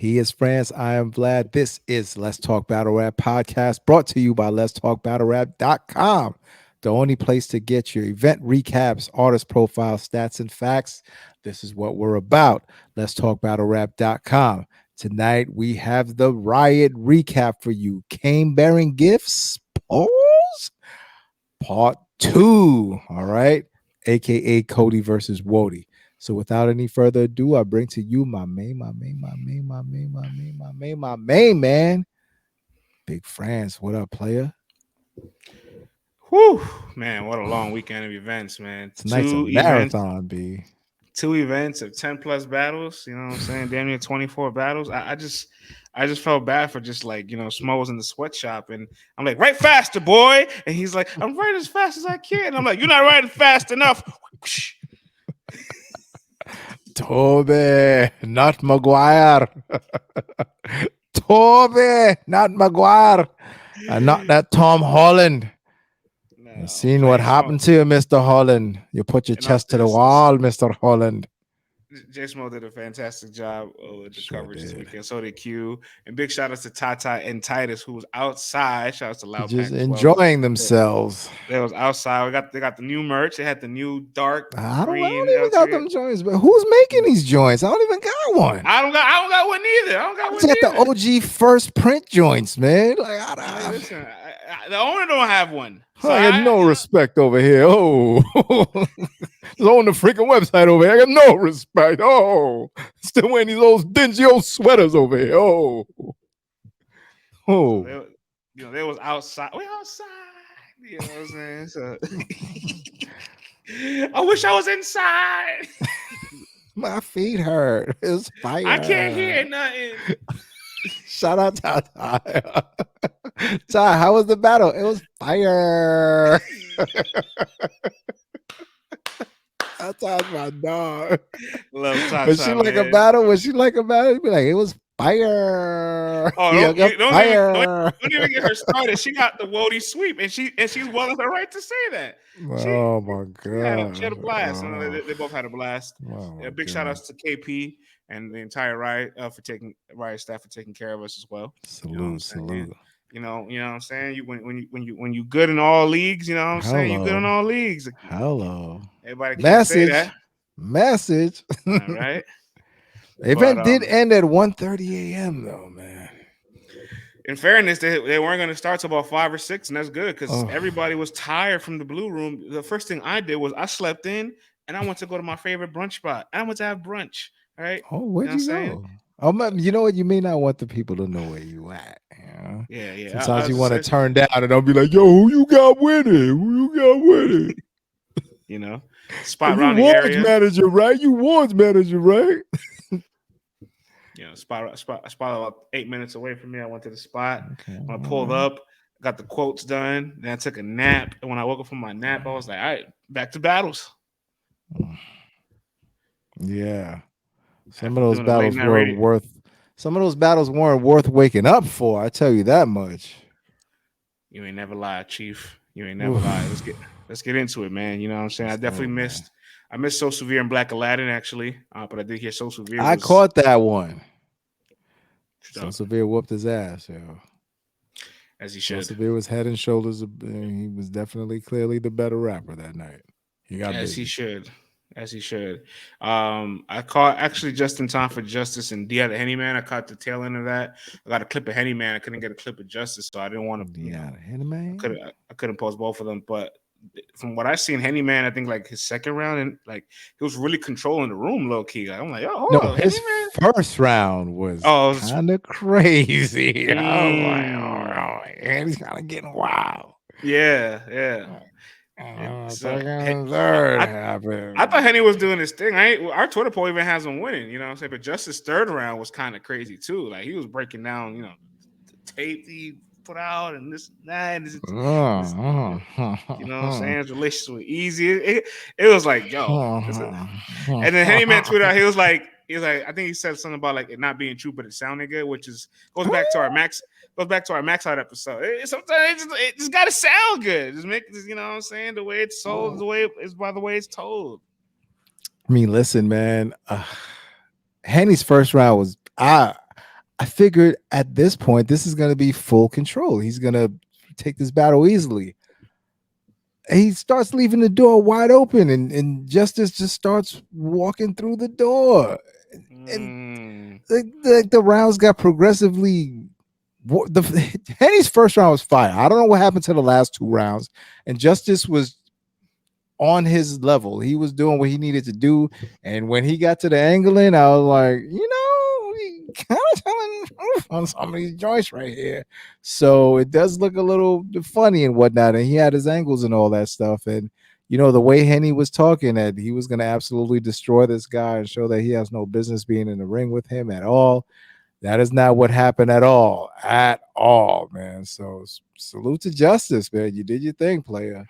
He is France. I am Vlad. This is Let's Talk Battle Rap podcast, brought to you by letstalkbattlerap.com, the only place to get your event recaps, artist profiles, stats, and facts. This is what we're about. Let's talk battlerap.com. Tonight we have the Riot recap for you. Cane bearing gifts, pause, part 2. All right, aka COTY versus WOTY. So without any further ado, I bring to you my main man, Big France. What up, player? Whew, man, what a long weekend of events, man. Tonight's a marathon, B. 2 events of 10 plus battles. You know what I'm saying? Damn near 24 battles. I just felt bad for just like, Smo was in the sweatshop and I'm like, write faster, boy. And he's like, I'm writing as fast as I can. And I'm like, you're not writing fast enough. Toby, not Maguire. Toby, not Maguire. Not that Tom Holland. No, seen what happened to you, Mr. Holland. You put your chest to the wall, Mr. Holland. J Smo did a fantastic job with the coverage this weekend. So did Q. And big shout outs to Tata and Titus, who was outside. Shout outs to Loud just enjoying themselves. They was outside. They got the new merch. They had the new dark. I don't even got them joints, but who's making these joints? I don't even got one. I don't got one either. I just got the OG first print joints, man. Like listen, the owner don't have one. So I got no respect over here. Oh, it's on the freaking website over here. I got no respect. Oh, still wearing these old dingy old sweaters over here. Oh. So they was outside. We outside. You know what I'm saying? So I wish I was inside. My feet hurt. It's fire. I can't hear nothing. Shout out Ty. Ty, how was the battle? It was fire. That's my dog. Love Ty. Was she like a battle? Was she like a battle? Be like, it was fire. Oh, don't even get her started. She got the WOTY sweep, and she's well in her right to say that. Oh my god, she had a blast. They both had a blast. Big shout outs to KP and the entire Riot Riot staff for taking care of us as well. Salute. You know what I'm saying? When you good in all leagues, you know what I'm saying? You good in all leagues. Hello. Everybody can say that. Message. All right. The event did end at 1:30 a.m. though, man. In fairness, they weren't going to start till about 5 or 6, and that's good because everybody was tired from the blue room. The first thing I did was I slept in, and I went to go to my favorite brunch spot. I went to have brunch. All right. Oh, where'd you go? Oh, you know what? You may not want the people to know where you at. Yeah. Sometimes you want to turn down, and I'll be like, "Yo, who you got with it? Who you got with it?" Spot around the area. Manager, right? You wards manager, right? Spot about 8 minutes away from me. I went to the spot. Okay, when I pulled up, got the quotes done. Then I took a nap. And when I woke up from my nap, I was like, all right, back to battles. Yeah. Some of those battles weren't worth waking up for. I tell you that much. You ain't never lied, Chief. You ain't never lied. Let's get into it, man. You know what I'm saying? I definitely missed So Severe and Black Aladdin, actually. But I did hear So Severe. I caught that one. So Severe whooped his ass, yo. As he should. So Severe was head and shoulders. He was definitely clearly the better rapper that night. He got he should. As he should. I caught actually just in time for Justice and D the Henny Man. I caught the tail end of that. I got a clip of Henny Man. I couldn't get a clip of Justice, so I didn't want to. Henny Man. I couldn't post both of them, but from what I seen, Henny Man, I think like his second round, and like he was really controlling the room, low key. Like, I'm like, his first round was kind of crazy. And he's kind of getting wild. Yeah. Second, third happened. I thought Henny was doing his thing. Our Twitter poll even has him winning. You know what I'm saying? But Justice's third round was kind of crazy too. Like he was breaking down, the tape he put out and this and that. And you know what I'm saying? His relationship with Easy. It was like, yo. And then Henny Man tweeted out, he was like, I think he said something about like it not being true, but it sounded good, which goes back to our Max Out episode. Sometimes it just gotta sound good. Just make you know what I'm saying? The way it's sold, the way it's by the way it's told. I mean, listen, man. Henny's first round was I figured at this point, this is going to be full control. He's going to take this battle easily. He starts leaving the door wide open, and Justice just starts walking through the door. And the rounds got progressively. Henny's first round was fire. I don't know what happened to the last two rounds, and Justice was on his level. He was doing what he needed to do. And when he got to the angling, I was like, he kind of telling on some of these joints right here. So it does look a little funny and whatnot. And he had his angles and all that stuff. And the way Henny was talking, that he was going to absolutely destroy this guy and show that he has no business being in the ring with him at all. That is not what happened at all, man. So salute to Justice, man. You did your thing, player.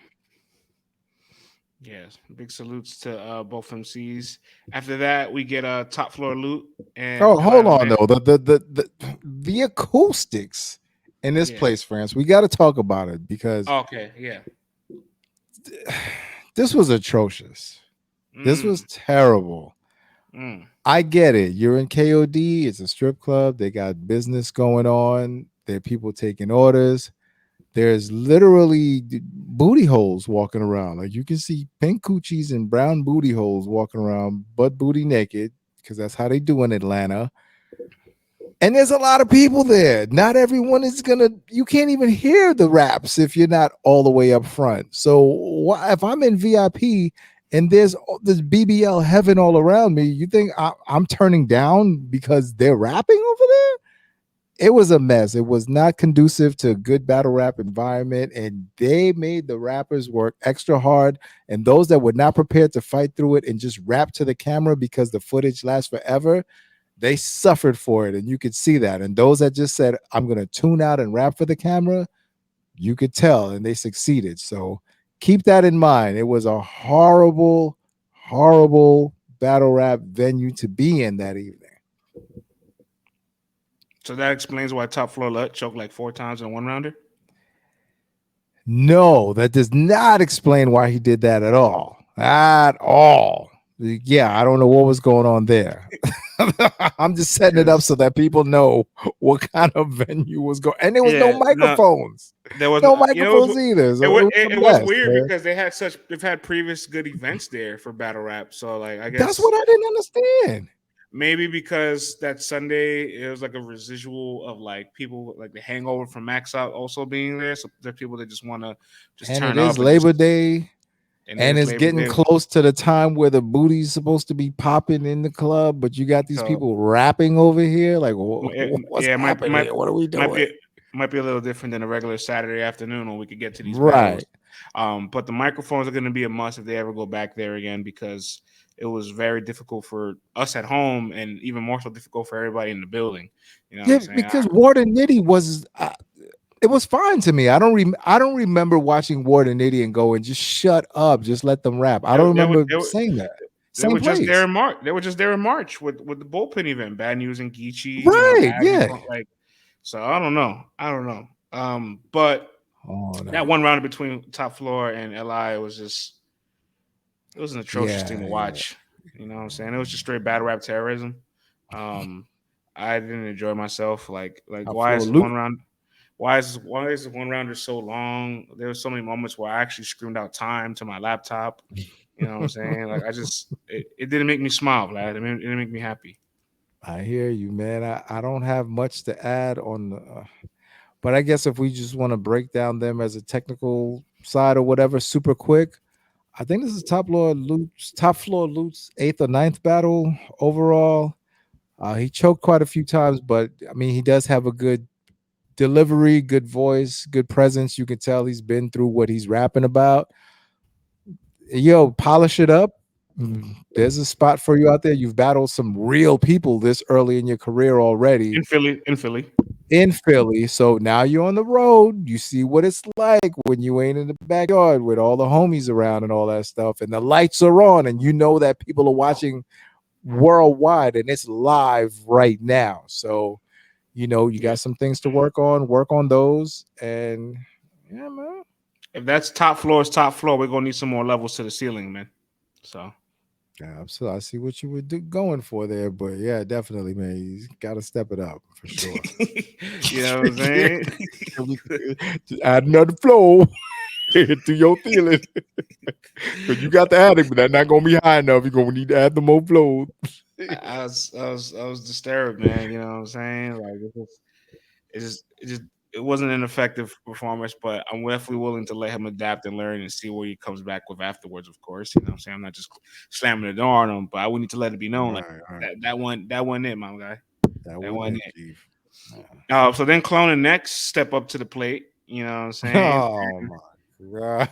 Yes, big salutes to both MCs. After that, we get a top floor loot. And hold on though. The acoustics in this place, France. We got to talk about it because this was atrocious. This was terrible. I get it. You're in KOD. It's a strip club. They got business going on. There are people taking orders. There's literally booty holes walking around. Like you can see pink coochies and brown booty holes walking around, butt booty naked, because that's how they do in Atlanta. And there's a lot of people there. Not everyone is you can't even hear the raps if you're not all the way up front. So if I'm in VIP and there's this BBL heaven all around me, you think I'm turning down because they're rapping over there? It was a mess. It was not conducive to a good battle rap environment, and they made the rappers work extra hard. And those that were not prepared to fight through it and just rap to the camera because the footage lasts forever, they suffered for it, and you could see that. And those that just said, I'm going to tune out and rap for the camera, you could tell, and they succeeded. So keep that in mind. It was a horrible, horrible battle rap venue to be in that evening. So that explains why Top Floor choked like 4 times in one rounder? No, that does not explain why he did that at all. At all. Yeah, I don't know what was going on there. I'm just setting it up so that people know what kind of venue was going. And there was no microphones. There was no microphones either. So it was weird because they've had previous good events there for battle rap. So like I guess that's what I didn't understand. Maybe because that Sunday it was like a residual of like people like the hangover from Max Out also being there. So there are people that just want to turn up. And it is Labor Day. And it's getting close to the time where the booty's supposed to be popping in the club, but you got these people rapping over here. Like, what's happening? What are we doing? Might be a little different than a regular Saturday afternoon when we could get to these battles. But the microphones are going to be a must if they ever go back there again, because it was very difficult for us at home and even more so difficult for everybody in the building. You know what I'm saying? Because Rum Nitty was it was fine to me. I don't remember watching Rum Nitty and going, just shut up, just let them rap. I don't remember saying that. They were just there in March. They were just there in March with the bullpen event, Bad Newz and Geechi. Right? Like, so I don't know. But that one round between Top Floor and LI was just. It was an atrocious thing to watch. You know what I'm saying? It was just straight battle rap terrorism. I didn't enjoy myself. Like why is one round? Why is the one rounder so long? There were so many moments where I actually screamed out time to my laptop. You know what I'm saying? Like it didn't make me smile, Vlad. It didn't make me happy. I hear you, man. I don't have much to add on the, but I guess if we just want to break down them as a technical side or whatever, super quick. I think this is Top Floor Loot's 8th or 9th battle overall. He choked quite a few times, but I mean, he does have a good delivery, good voice, good presence. You can tell he's been through what he's rapping about. Yo, polish it up. There's a spot for you out there. You've battled some real people this early in your career already. In Philly. So now you're on the road. You see what it's like when you ain't in the backyard with all the homies around and all that stuff. And the lights are on and you know that people are watching worldwide and it's live right now. So, you got some things to work on those. And yeah, man. If that's top floor, we're going to need some more levels to the ceiling, man. So. Yeah, so I see what you were going for there, but yeah, definitely, man, you got to step it up for sure. You know what I'm saying? Just add another flow to your feeling, because you got the attic, but that's not gonna be high enough. You're gonna need to add the more flow. I was disturbed, man. You know what I'm saying? Like it wasn't an effective performance, but I'm definitely willing to let him adapt and learn and see what he comes back with afterwards. Of course, you know what I'm saying. I'm not just slamming the door on him, but I would need to let it be known like All right, that wasn't it, my guy. that That wasn't wasn't it, it. Chief. Yeah. So then cloning next step up to the plate. You know what I'm saying? Oh my god,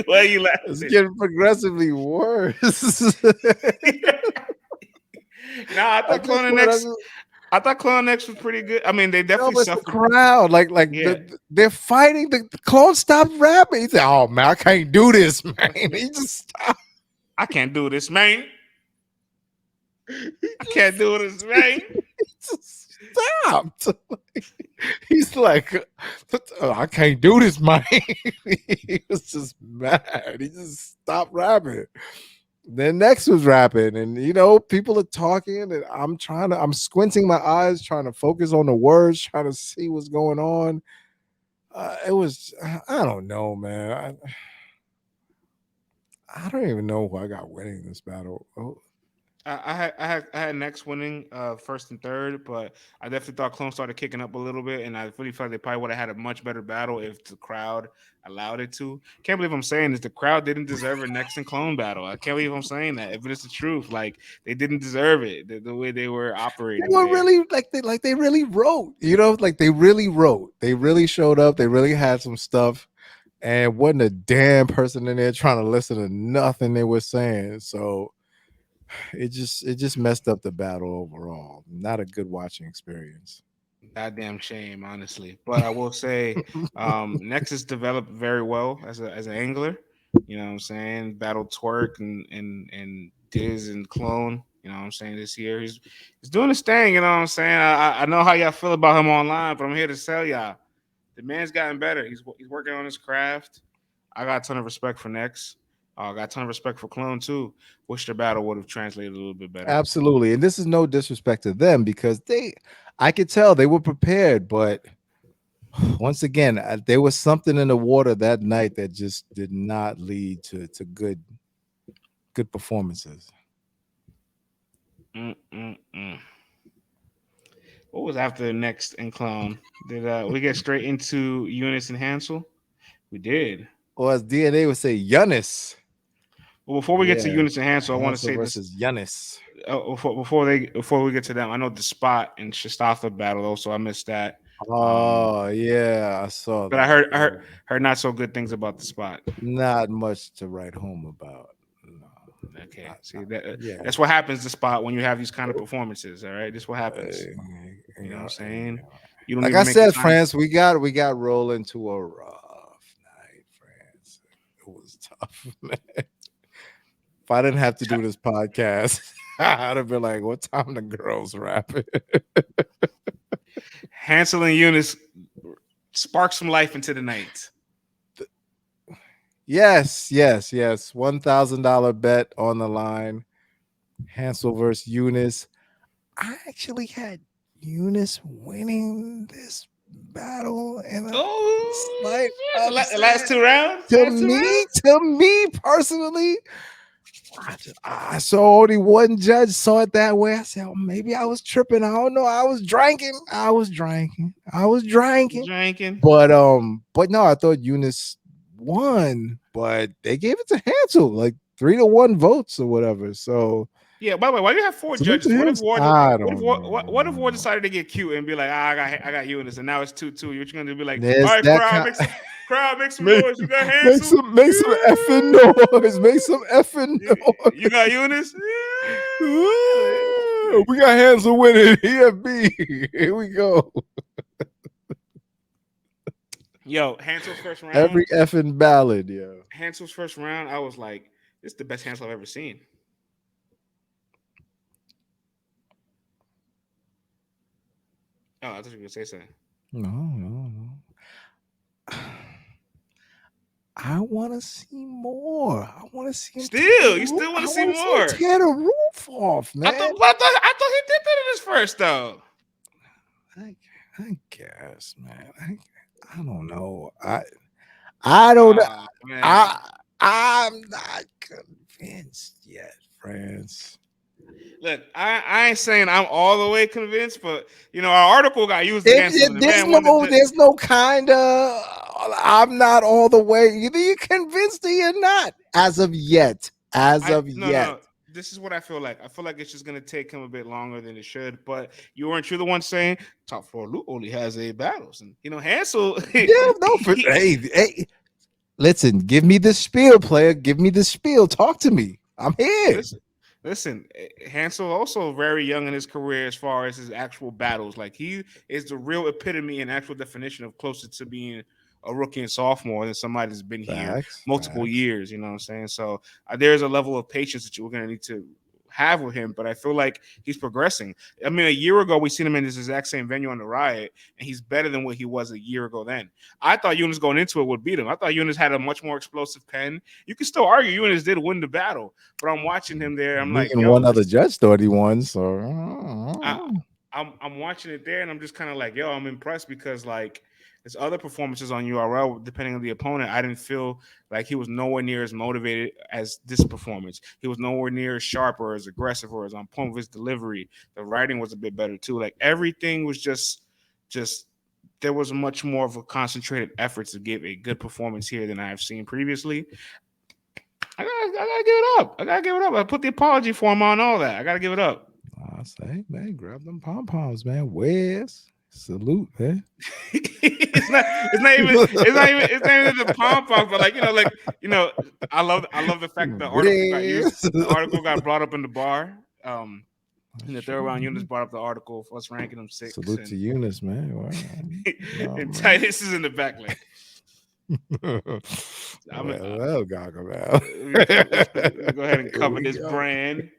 Why are you it's laughing? getting progressively worse. I I thought just cloning want next. to. I thought cloning next was pretty good. I mean, they No, definitely but it's the suffered. crowd. Yeah, They're fighting. The clone stopped rapping. He said, "Oh man, I can't do this, man." He just stopped. I can't do this, man. He I can't just, do this, man. he just stopped. He's like, I can't do this, man." He was just mad. He just stopped rapping. Then next was rapping, and people are talking, and I'm squinting my eyes, trying to focus on the words, trying to see what's going on. It was, I don't know, man. I don't even know who I got winning this battle. Oh, I had next winning first and third, but I definitely thought Clone started kicking up a little bit, and I really felt they probably would have had a much better battle if the crowd allowed it to. Can't believe I'm saying this. The crowd didn't deserve a next and Clone battle. I can't believe I'm saying that, but it's the truth. Like they didn't deserve it the way they were they operating were there. really like they really wrote, like they really wrote. They really showed up. They really had some stuff, and wasn't a damn person in there trying to listen to nothing they were saying. So it just messed up the battle overall. Not a good watching experience. Goddamn shame, honestly. But I will say, Nexus developed very well as an angler. You know what I'm saying? Battle twerk and Diz and clone. You know what I'm saying? This year he's doing his thing. You know what I'm saying? I know how y'all feel about him online, but I'm here to tell y'all the man's gotten better. He's working on his craft. I got a ton of respect for Nex. I got a ton of respect for Clone too. Wish the battle would have translated a little bit better. Absolutely, and this is no disrespect to them because I could tell they were prepared, but once again, there was something in the water that night that just did not lead to good performances. Mm-mm-mm. What was after the next and clown? Did we get straight into Eunice and Hansel? We did. Or as DNA would say, Giannis. Well, before we get to Yeah, Eunice and Hansel, I want to Hansel say this. versus Giannis. Before we get to them, I know the spot and Shastafta battle. Also, I missed that. Um, Oh yeah, I saw but I that. heard I heard heard not so good things about the spot. Not much to write home about. No, Okay, see not, that yeah. that's what happens. The spot when you have these kind of performances. All right, this what happens. You know what I'm saying? You don't Like need to I make the said, time. France, we got rolled into a rough night, France. It was tough, man. If I didn't have to do this podcast, I'd have been like, "What time the girls rapping?" Hansel and Eunice spark some life into the night. Yes, yes, yes. $1,000 bet on the line. Hansel versus Eunice. I actually had Eunice winning this battle in a slight Oh, last upset. two rounds. To Last two me, rounds. to me personally, I saw only one judge saw it that way. I said, oh, maybe I was tripping. I don't know. I was drinking. I was drinking. I was drinking. Drinking. But no, I thought Eunice won, but they gave it to Hansel, like 3-1 votes or whatever. So Yeah. By the way, why do you have four salute to judges? him. I don't What if Ward know. decided to get cute and be like, I got you in this, and now it's 2-2. You're gonna be like, all There's right, that kind. crowd, make some make, noise. You got make Hansel. some make some effing noise. Make some effing You got noise. Eunice. We got Hansel winning. EFB. Here we go. Yo, Hansel's first round. Every effing ballad, yo. Hansel's first round. I was like, this is the best Hansel I've ever seen. Oh, I thought you were gonna say something. No, no, no. I want to see more. I want to see him. You still want to see more? Tear the roof off, man. I thought he did that in his first though. I guess, man. I don't know. I don't know. I'm not convinced yet, friends. Look, I ain't saying I'm all the way convinced, but our article got used against him. There's no kind of. I'm not all the way. Either you're convinced or you're not. As of yet. No. This is what I feel like. I feel like it's just gonna take him a bit longer than it should. But weren't you the one saying top 4 Luke only has 8 battles, and Hansel. Hey, listen. Give me the spiel, player. Give me the spiel. Talk to me. I'm here. Listen, Hansel also very young in his career as far as his actual battles. Like, he is the real epitome and actual definition of closer to being a rookie and sophomore than somebody that's been here multiple years. You know what I'm saying? So there's a level of patience that you're going to need to have with him, but I feel like he's progressing. I mean, a year ago we seen him in this exact same venue on the Riot, and he's better than what he was a year ago then. I thought Yunus going into it would beat him. I thought Yunus had a much more explosive pen. You can still argue Yunus did win the battle, but I'm watching him there. I'm like, one other judge thought he won, so I'm watching it there, and I'm just kind of like, yo, I'm impressed because like his other performances on URL, depending on the opponent, I didn't feel like he was nowhere near as motivated as this performance. He was nowhere near as sharp or as aggressive or as on point with his delivery. The writing was a bit better too. Like, everything was just there was much more of a concentrated effort to give a good performance here than I have seen previously. I gotta give it up. I put the apology form on all that. I gotta give it up. I say, man, grab them pom poms, man. Where's salute, man? It's not even the pom poms, but I love the fact that the article got brought up in the bar. In the third round, Yunus brought up the article for us ranking them 6. Salute to Yunus, man. Wow. And Titus is in the back, like. Well, Gaga, go ahead and cover this brand.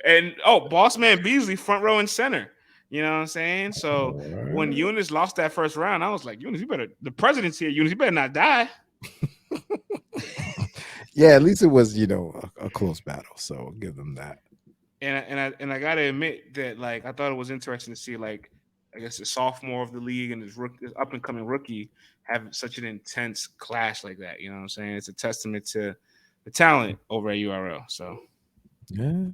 And boss man Beasley front row and center. You know what I'm saying? So when Yunus lost that first round, I was like, Yunus, the president's here. Yunus, you better not die. Yeah, at least it was, a close battle. So I'll give them that. And I gotta admit that, like, I thought it was interesting to see, like, I guess the sophomore of the league and his up and coming rookie have such an intense clash like that. You know what I'm saying? It's a testament to the talent over at URL. So yeah.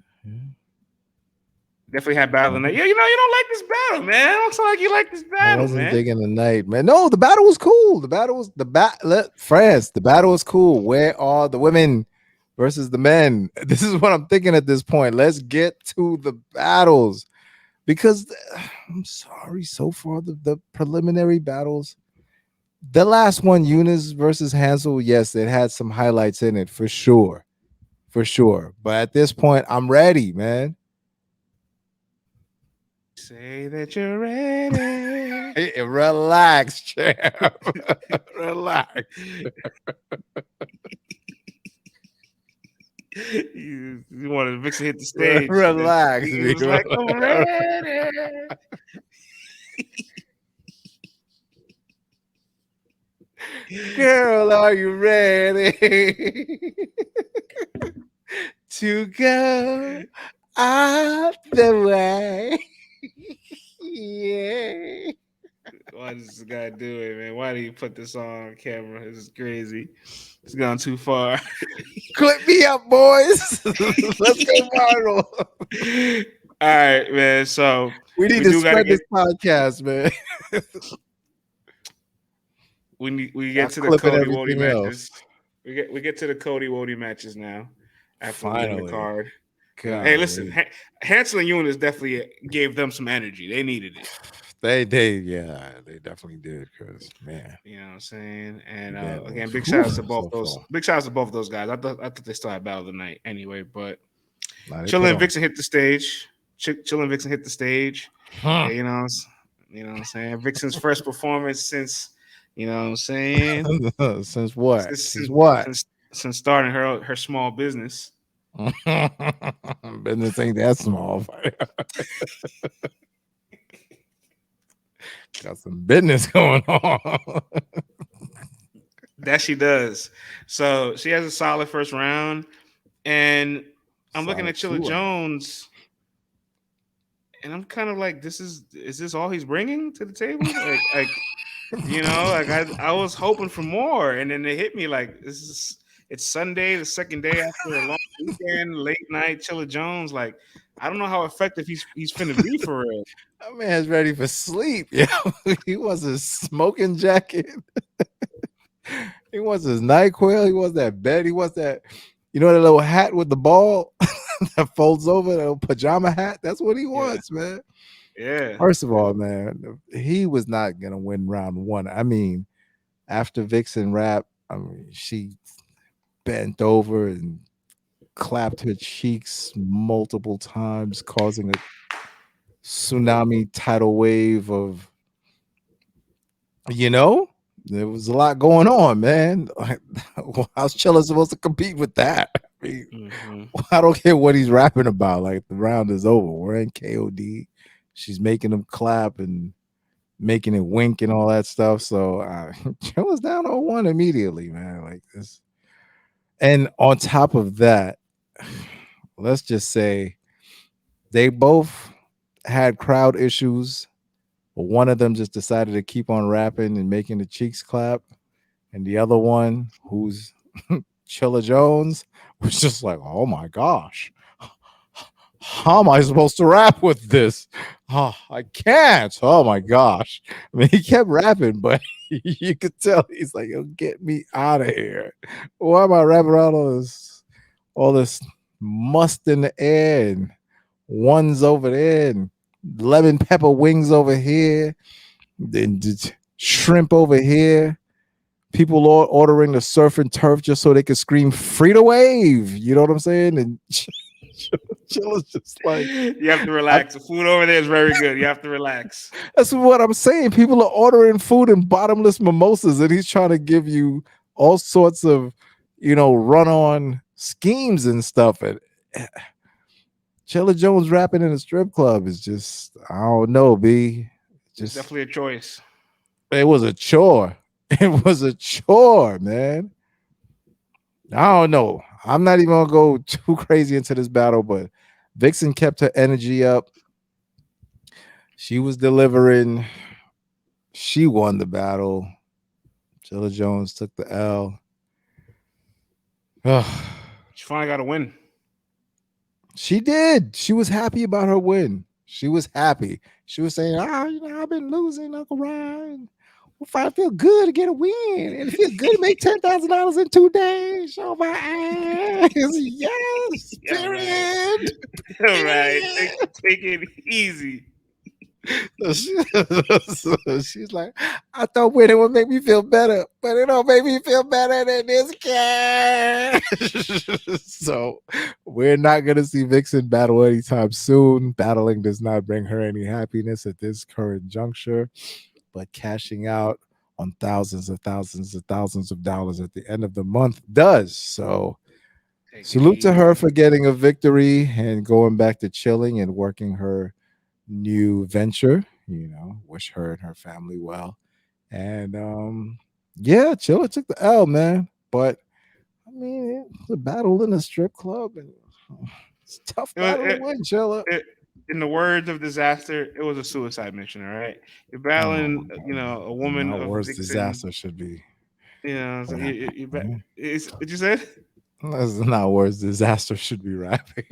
Definitely had battle in that. Yeah, you don't like this battle, man. It looks like you like this battle, I wasn't man. digging the night, man. No, the battle was cool. The battle was the battle was cool. Where are the women versus the men? This is what I'm thinking at this point. Let's get to the battles, because I'm sorry, so far the preliminary battles. The last one, Yunus versus Hansel, yes, it had some highlights in it for sure. But at this point, I'm ready, man. Say that you're ready. Relax, champ. Relax. You wanted Viixen to hit the stage. Relax. He was like, I'm ready. Girl, are you ready to go out the way? Yeah. Why does this guy do it, man? Why do you put this on camera? This is crazy. It's gone too far. Clip me up, boys. Let's go viral. All right, man. So we need to spread this podcast, man. We get to the COTY WOTY matches. We get to the COTY WOTY matches now. After the card. Hey, listen, Hansel and Yunus definitely gave them some energy. They needed it. They definitely did, because, man, you know what I'm saying. And again, big shout outs to both those. Big shout outs to both of those guys. I thought they still had battle of the night anyway. But Chilla and Viixen hit the stage. Chilla and Viixen hit the stage. Yeah, you know what I'm saying. Vixen's first performance since, you know what I'm saying. Since what? Since what? Since starting her small business. Business ain't that small. Got some business going on. That she does. So she has a solid first round, and I'm looking at Solid Chilla 2 round. Jones, and I'm kind of like, is this all he's bringing to the table? Like I was hoping for more, and then they hit me like it's Sunday, the second day after a long weekend, late night. Chilla Jones, like I don't know how effective he's finna be for real. That man's ready for sleep. Yeah, he wants his smoking jacket. He wants his NyQuil. He wants that bed. He wants that, that little hat with the ball that folds over, that little pajama hat. That's what he Yeah, wants, man. yeah, First of all, man, he was not gonna win round one. I mean, after Viixen rap, I mean, she bent over and clapped her cheeks multiple times, causing a tsunami tidal wave of, there was a lot going on, man. Like, how's Chilla supposed to compete with that? I mean, hmm I don't care what he's rapping about. Like, the round is over. We're in KOD. She's making him clap and making it wink and all that stuff. So Chilla's down 0-1 immediately, man. Like this. And on top of that, let's just say they both had crowd issues. But one of them just decided to keep on rapping and making the cheeks clap. And the other one, who's Chilla Jones, was just like, oh my gosh. How am I supposed to rap with this? Oh, I can't. Oh my gosh. I mean, he kept rapping, but you could tell he's like, yo, get me out of here. Why am I rapping around all this must in the air and ones over there and lemon pepper wings over here, then shrimp over here. People are ordering the surf and turf just so they could scream free to wave. You know what I'm saying? And Chill is just like, You have to relax. The food over there is very good. You have to relax. that's what I'm saying. People are ordering food and bottomless mimosas, and he's trying to give you all sorts of, run on schemes and stuff. And Chilla Jones rapping in a strip club is just, I don't know, B. It's Just, definitely a choice. it was a chore. It was a chore, man. I don't know. I'm not even gonna go too crazy into this battle, but Viixen kept her energy up. She was delivering. She won the battle. Chilla Jones took the L. Ugh. She finally got a win. She did. She was happy about her win. She was happy. She was saying, I've been losing, Uncle Ryan. If I feel good to get a win, and it feels good to make $10,000 in 2 days. Show my ass. Yes, Yeah, right. period. All right. Take it easy. So she's like, I thought winning would make me feel better, but it don't make me feel better than this cash. So we're not gonna see Viixen battle anytime soon. Battling does not bring her any happiness at this current juncture, but cashing out on thousands of thousands of thousands of dollars at the end of the month does. So salute to her for getting a victory and going back to chilling and working her new venture. Wish her and her family well. And yeah, Chilla took the L, man. But I mean, it's a battle in a strip club, and it's a tough battle to win, Chilla. In the words of Disaster, it was a suicide mission. All right, you're Oh, battling, a woman not of worse Viixen. disaster should be. So you Yeah. it's what you said. That's not worse disaster should be rapping.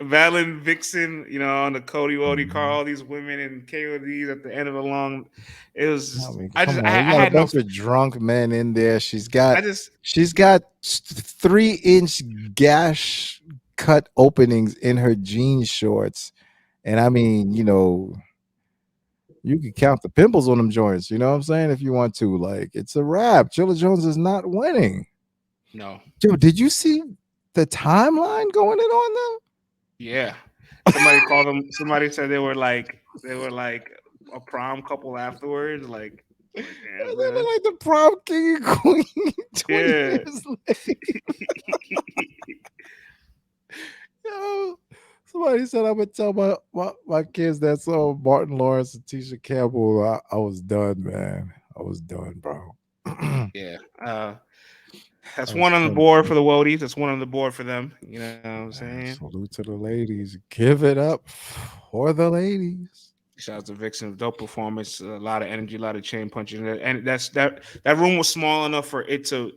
Battling Viixen, on the COTY WOTY car, Mhm. all these women and KODs at the end of a long. It was I just, mean, I come just, on, I you got a had no, bunch of drunk men in there. She's I got just, 3-inch gash cut openings in her jean shorts. And I mean, you can count the pimples on them joints, you know what I'm saying? If you want to. Like, it's a wrap. Chilla Jones is not winning. no, Dude, did you see the timeline going in on them? yeah. Somebody called them. Somebody said they were like a prom couple afterwards. Like They damn, look like the prom king and queen 20 yeah. years later. Yo, somebody Somebody said I'm gonna tell my kids that song Martin Lawrence and Tisha Campbell. I was done, man. I was done, bro. I Yeah. That's was one on the done. board for the Woties. That's one on the board for them. You know what I'm Man, saying? salute to the ladies. Give it up for the ladies. Shout out to Viixen, dope performance, a lot of energy, a lot of chain punching, and that room was small enough for it to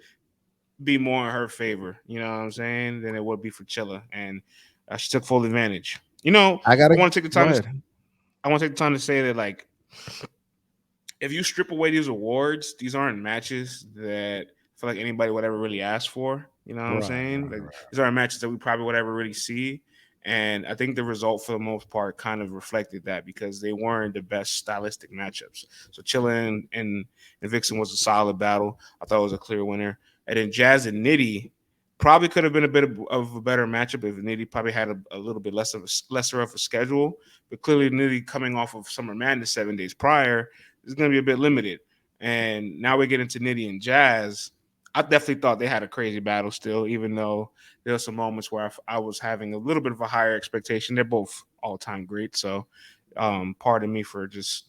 be more in her favor. You know what I'm saying? Than it would be for Chilla, and she took full advantage. You know, I I gotta want to take the go time. ahead. I want to take the time to say that, like, if you strip away these awards, these aren't matches that I feel like anybody would ever really ask for. You know what I'm Right, saying? right, Like, right. these aren't matches that we probably would ever really see. And I think the result, for the most part, kind of reflected that because they weren't the best stylistic matchups. So Chilla and Viixen was a solid battle. I thought it was a clear winner. And then Jazz and Nitty probably could have been a bit of a better matchup if Nitty probably had a little bit lesser of a schedule. But clearly, Nitty coming off of Summer Madness 7 days prior is going to be a bit limited. And now we get into Nitty and Jazz. I definitely thought they had a crazy battle still, even though there were some moments where I was having a little bit of a higher expectation. They're both all time great. So, pardon me for just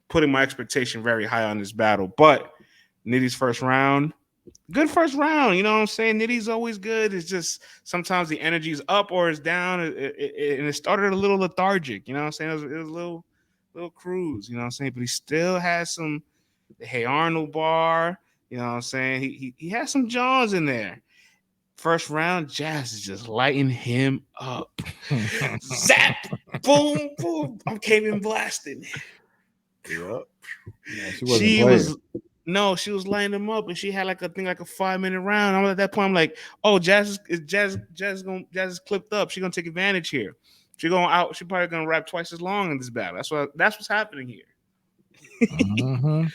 putting my expectation very high on this battle. But Nitty's first round, good first round. You know what I'm saying? Nitty's always good. It's just sometimes the energy's up or it's down, and it started a little lethargic. You know what I'm saying? It was a little cruise. You know what I'm saying? But he still has some the Hey Arnold bar. You know what I'm saying? He has some Johns in there. First round, Jazz is just lighting him up. Zap! Boom! Boom! I'm came in blasting. Yep. Yeah, she wasn't She playing. was no, she was lining him up, and she had like a thing like a 5 minute round. I'm at that point. I'm like, oh, Jazz is clipped up. She's gonna take advantage here. She going out. She probably gonna rap twice as long in this battle. That's what's happening here. Mm-hmm.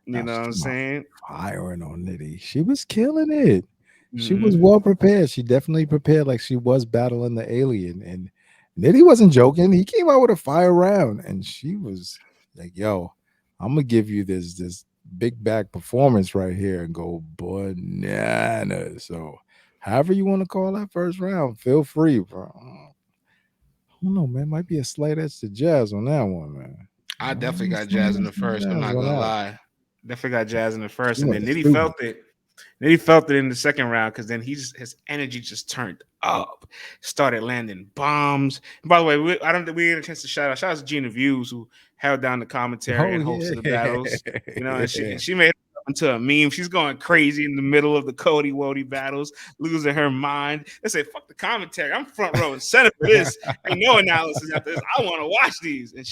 You Now know what she's I'm saying? firing on Nitty. She was killing it. She was Mm-hmm. well prepared. She definitely prepared like she was battling the alien. And Nitty wasn't joking. He came out with a fire round and she was like, yo, I'm gonna give you this big back performance right here and go bananas. So however you want to call that first round, feel free, bro. I don't know, man. Might be a slight edge to Jazz on that one, man. I Might definitely be a got slight Jazz in edge the to first. I'm Jazz not on gonna that one. lie. Definitely got Jazz in the first, She and went then to Nitty stupid. felt it. Nitty felt it in the second round because then his energy just turned up, started landing bombs. And by the way, I don't think we get a chance to shout out to Gina Views who held down the commentary Oh and yeah. hosted the battles. You know, and she Yeah. and she made it into a meme. She's going crazy in the middle of the COTY WOTY battles, losing her mind. They say, "Fuck the commentary. I'm front row and center for this. Ain't no analysis after this. I want to watch these." And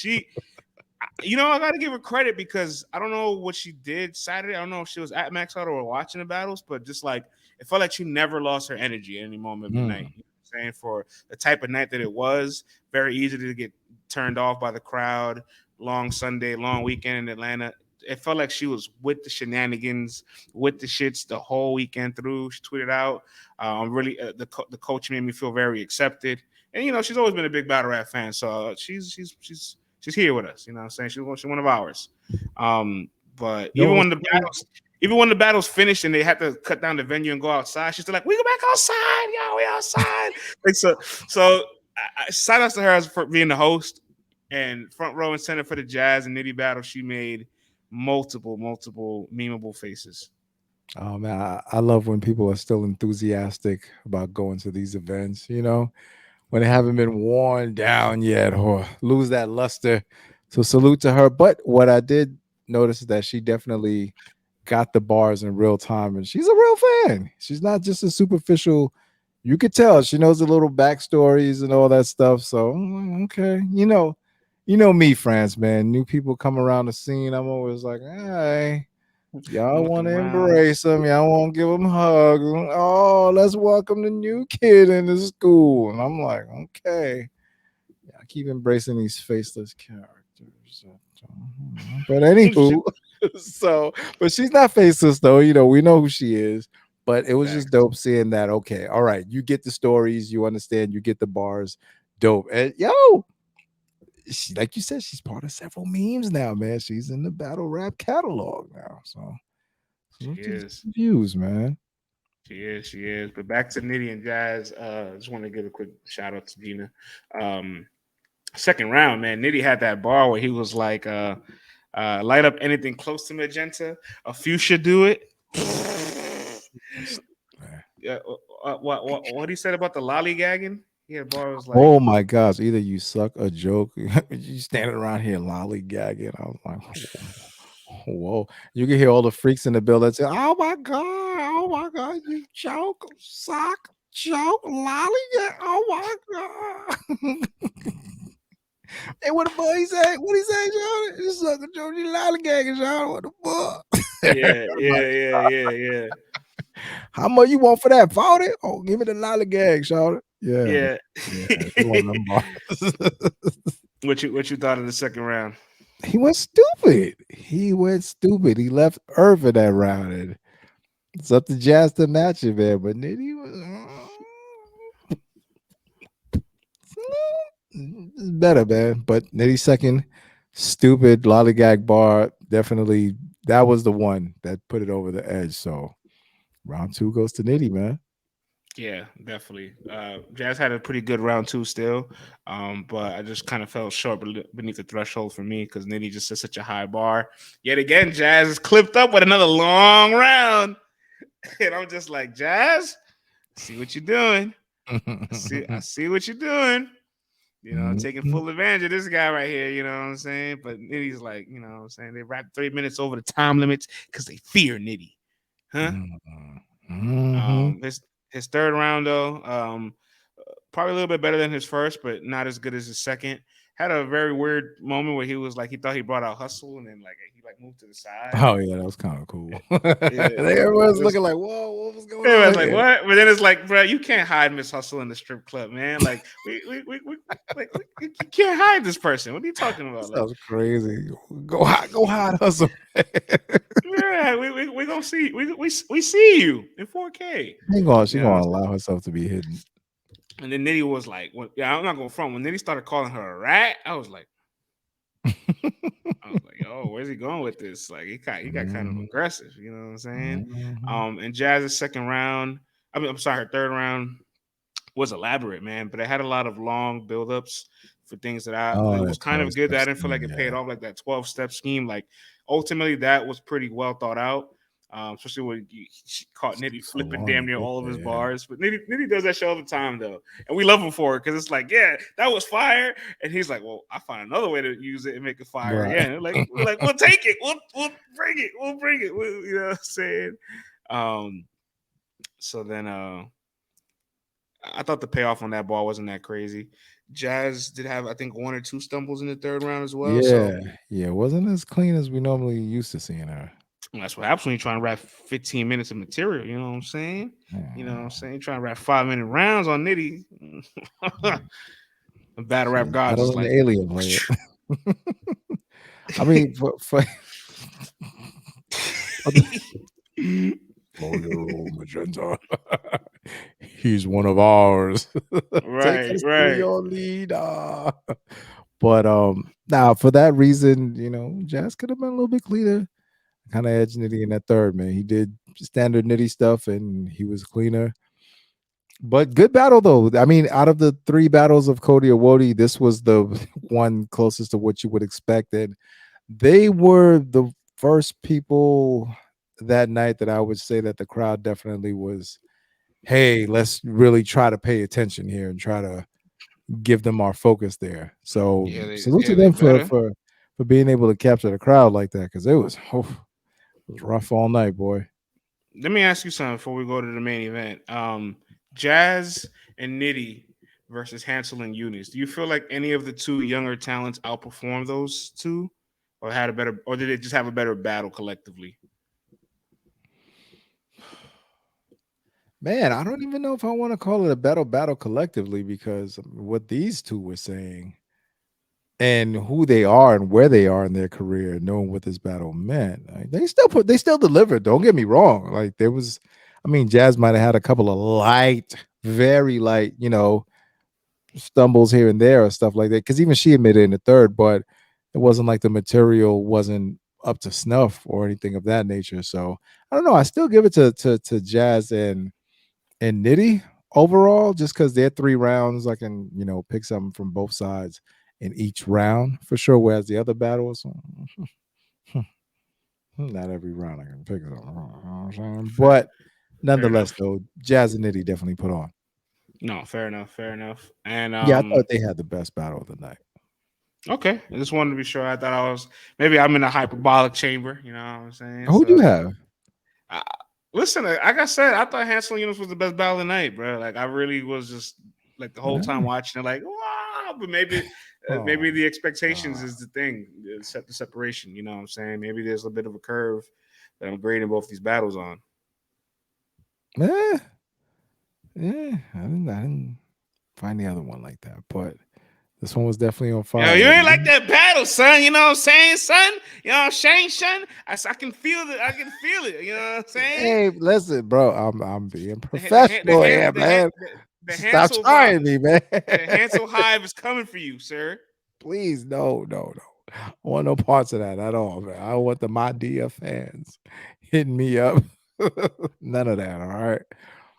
I got to give her credit because I don't know what she did Saturday. I don't know if she was at Max Auto or watching the battles, but just like it felt like she never lost her energy at any moment of the night. Mm. You know what I'm saying? For the type of night that it was, very easy to get turned off by the crowd. Long Sunday, long weekend in Atlanta. It felt like she was with the shenanigans, with the shits the whole weekend through. She tweeted out, "I'm really the coach made me feel very accepted." And she's always been a big battle rap fan, so she's here with us. You know what I'm saying? She's one of ours. But You know what was cool? even when the battles finished and they had to cut down the venue and go outside, she's still like, "We go back outside, yo, we outside." Like so shout outs to her for being the host and front row and center for the Jazz and Nitty battle. She made multiple memeable faces. Oh man, I love when people are still enthusiastic about going to these events, when they haven't been worn down yet or lose that luster. So salute to her. But what I did notice is that she definitely got the bars in real time and she's a real fan. She's not just a superficial. You could tell she knows the little backstories and all that stuff. So okay, me, France, man. New people come around the scene. I'm always like, hey, y'all I'm want looking to around. embrace them. Y'all want to give them hugs. Oh, let's welcome the new kid into school. And I'm like, okay. Yeah, I keep embracing these faceless characters. But anywho, but she's not faceless though. We know who she is. But it was just Facts. dope seeing that. Okay, all right, you get the stories, you understand, you get the bars. Dope. And like you said, she's part of several memes now, man. She's in the battle rap catalog now. So She salute to the is. views, man. She is. But back to Nitty and Jazz. Just want to give a quick shout out to Gina. Um, second round, man. Nitty had that bar where he was like, light up anything close to magenta. A few should do it. Yeah, what he said about the lollygagging? Yeah, bar was like, Oh my gosh! Either you suck a joke, you standing around here lollygagging. I was like, whoa! You can hear all the freaks in the building say, oh my god, you joke, suck, joke, lollygag, oh my god!" Hey, what the boy he say? What he say, John? You suck a joke, you lollygagging, John. What the fuck? yeah. How much you want for that? 40? Oh, give me the lollygag, Sean. Yeah, Yeah. he one of them bars. What you thought of the second round? He went stupid. He went stupid. He left Earth in that round. And it's up to Jazz to match it, man. But Nitty was it's better, man. But Nitty second, stupid lollygag bar. Definitely, that was the one that put it over the edge. So round 2 goes to Nitty, man. Yeah, definitely. Jazz had a pretty good round 2 still, but I just kind of fell short beneath the threshold for me because Nitty just set such a high bar. Yet again, Jazz is clipped up with another long round, and I'm just like, Jazz, see what you're doing. I see what you're doing. You know, taking full advantage of this guy right here. You know what I'm saying? But Nitty's like, you know what I'm saying? They wrapped 3 minutes over the time limits because they fear Nitty, huh? His third round though, probably a little bit better than his first, but not as good as his second. Had a very weird moment where he was like, he thought he brought out Hustle, and then like he like moved to the side. Oh yeah, that was kind of cool. Yeah, everyone's looking like, whoa, what was going on? Everyone's like, what? But then it's like, bro, you can't hide Miss Hustle in the strip club, man. Like, you can't hide this person. What are you talking about? That was crazy. Go hide Hustle. Yeah, we gonna see. We see you in 4K. She gonna allow herself to be hidden. And then Nitty was like, yeah, I'm not going front. When Nitty started calling her a rat, I was like, yo, where's he going with this? Like, he got kind of aggressive, you know what I'm saying? And Jazz's second round, I'm sorry, her third round was elaborate, man, but it had a lot of long buildups for things that it was kind of good that I didn't feel like it paid off, like that 12-step scheme. Like, ultimately, that was pretty well thought out. Especially when she caught Nitty flipping damn near all of his bars. But Nitty does that show all the time, though. And we love him for it because it's like, yeah, that was fire. And he's like, well, I find another way to use it and make it fire again. We're like, we'll take it. We'll bring it. We'll bring it. You know what I'm saying? So then I thought the payoff on that ball wasn't that crazy. Jazz did have, I think, 1 or 2 stumbles in the third round as well. Yeah, it wasn't as clean as we normally used to seeing her. That's what happens when you're trying to rap 15 minutes of material. You know what I'm saying? You know what I'm saying? You're trying to rap 5-minute rounds on Nitty. The battle rap gods is like alien player. I mean, for magenta. He's one of ours. Right. Your leader. But now for that reason, you know, Jazz could have been a little bit cleaner. Kind of edged Nitty in that third, man. He did standard Nitty stuff and he was cleaner. But good battle though. I mean, out of the 3 battles of COTY or WOTY, this was the one closest to what you would expect. And they were the first people that night that I would say that the crowd definitely was, hey, let's really try to pay attention here and try to give them our focus there. So salute to them for being able to capture the crowd like that, because it was rough all night, boy. Let me ask you something before we go to the main event. Jazz and Nitty versus Hansel and Yunus. Do you feel like any of the 2 younger talents outperformed those 2, or had a better, or did they just have a better battle collectively? Man, I don't even know if I want to call it a battle collectively, because what these 2 were saying and who they are and where they are in their career, knowing what this battle meant, like, they still delivered. Don't get me wrong. Like, there was, I mean, Jazz might have had a couple of very light, you know, stumbles here and there or stuff like that, because even she admitted in the third, but it wasn't like the material wasn't up to snuff or anything of that nature. So I don't know. I still give it to Jazz and And Nitty overall, just because they're 3 rounds, I can pick something from both sides in each round for sure. Whereas the other battles, not every round I can pick something. You know what I'm saying? Fair, But fair nonetheless, enough. though, Jazz and Nitty definitely put on. No, fair enough, fair enough. And Yeah, I thought they had the best battle of the night. okay, I just wanted to be sure. I thought I was maybe I'm in a hyperbolic chamber. You know what I'm saying? Who do you So have? I, listen, like I said, I thought Hansel Yunus was the best battle of the night, bro. Like I really was just like the whole time watching it, like wow. But maybe Oh, the expectations God. is the thing, set the separation. You know what I'm saying? Maybe there's a bit of a curve that I'm grading both these battles on. Yeah, yeah. I didn't find the other one like that, but this one was definitely on Yo, you fire. ain't like that battle, son. You know what I'm saying, son? You know what I'm saying, son? I can feel it. I can feel it. You know what I'm saying? Hey, listen, bro. I'm being The professional here, man. Stop Hansel vibe, trying me, man. the Hansel hive is coming for you, sir. Please, no. I want no parts of that at all, man. I don't want the My Dia fans hitting me up. None of that, all right.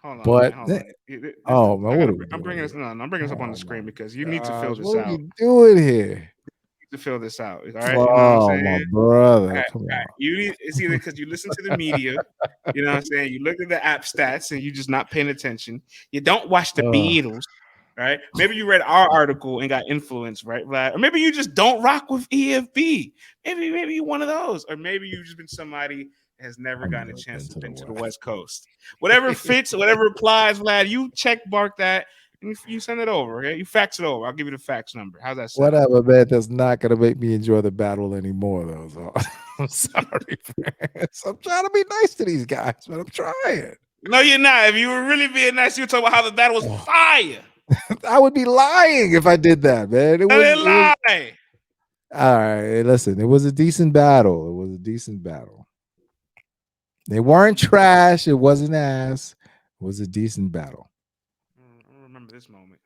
Hold on, man. But Hold on. oh man, what are we I'm bringing doing this. here? No, I'm bringing this up on the Oh screen my because you need to fill gosh, this what are out. we doing here? To fill this out. All right. You know what I'm Oh my saying? brother, All come right. on. You need it's either because you listen to the media, you know what I'm saying? You look at the app stats and you just not paying attention. You don't watch the Uh, Beatles, right? Maybe you read our article and got influenced, right, Vlad? Or maybe you just don't rock with EFB. Maybe you one of those. Or maybe you've just been somebody that has never I've gotten a never chance been to to the been to the West. West Coast. Whatever fits, whatever applies, Vlad, you check mark that and you send it over. Okay? You fax it over. I'll give you the fax number. How's that sound? Whatever, man. That's not gonna make me enjoy the battle anymore, though. So I'm sorry, friends. I'm trying to be nice to these guys, but I'm trying. No, you're not. If you were really being nice, you would talk about how the battle was Oh, fire. I would be lying if I did that, man. It I was. didn't It was. lie. All right. Listen, it was a decent battle. It was a decent battle. They weren't trash. It wasn't ass. It was a decent battle. I don't remember this moment.